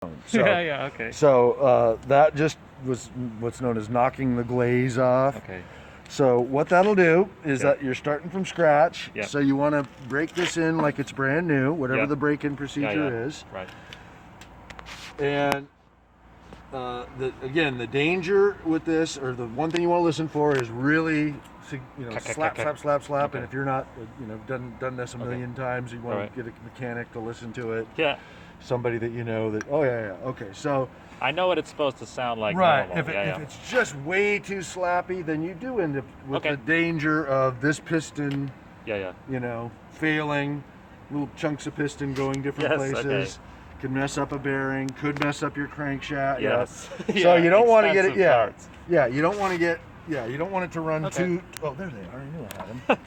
So, yeah, okay. So that just was what's known as knocking the glaze off. Okay. So what that'll do is that you're starting from scratch. Yep. So you want to break this in like it's brand new, whatever the break-in procedure is. Right. And again, the danger with this, or the one thing you want to listen for, is really, slap. Okay. And if you're not, done this a million times, you want to get a mechanic to listen to it. Yeah. Somebody that you know that. Oh yeah. Okay. So. I know what it's supposed to sound like. Right. Normal. If it's just way too slappy, then you do end up with the danger of this piston. Failing. Little chunks of piston going different places. Okay. Can mess up a bearing. Could mess up your crankshaft. Yes. So you don't want to get it. Parts. Yeah. You don't want to get. Yeah. You don't want it to run too. Oh, there they are. I knew I had them.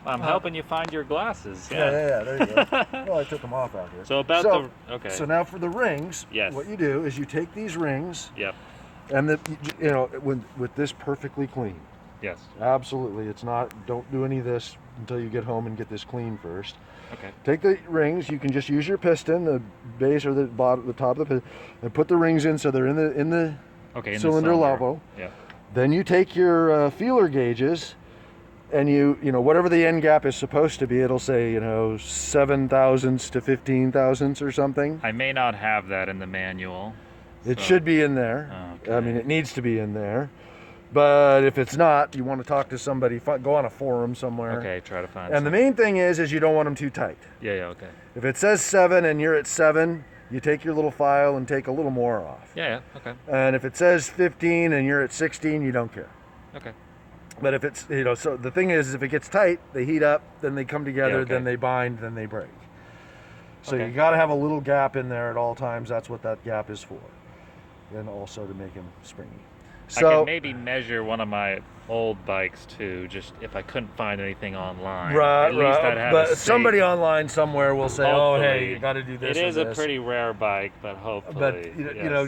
I'm helping you find your glasses. Yeah. There you go. Well, I took them off out here. So now for the rings, what you do is you take these rings. Yep. And with this perfectly clean. Yes. Absolutely. It's not. Don't do any of this until you get home and get this clean first. Okay. Take the rings. You can just use your piston, the base or the bottom, the top of the piston, and put the rings in so they're in the cylinder level. Yeah. Then you take your feeler gauges. And you whatever the end gap is supposed to be, it'll say 7 thousandths to 15 thousandths or something. I may not have that in the manual. It should be in there. Okay. I mean, it needs to be in there. But if it's not, you want to talk to somebody. Go on a forum somewhere. Okay, try to find. And the main thing is you don't want them too tight. Yeah. Okay. If it says 7 and you're at 7, you take your little file and take a little more off. Yeah. Okay. And if it says 15 and you're at 16, you don't care. Okay. But if it's, so the thing is if it gets tight, they heat up, then they come together, then they bind, then they break. So you got to have a little gap in there at all times. That's what that gap is for. And also to make them springy. So I could maybe measure one of my old bikes too, just if I couldn't find anything online. Right. At least I'd have but somebody online somewhere will say, "Oh, hey, you got to do this." It is a pretty rare bike, but hopefully. But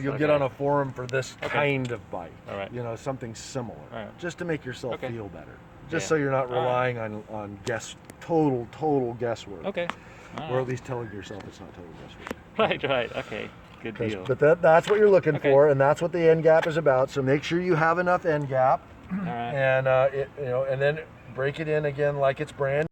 you'll get on a forum for this kind of bike. All right. Something similar, just to make yourself feel better, just Yeah. so you're not relying on total guesswork. Okay. Or at least telling yourself it's not total guesswork. Right. Okay. Good deal. But that's what you're looking for, and that's what the end gap is about. So make sure you have enough end gap, All right. and and then break it in again like it's brand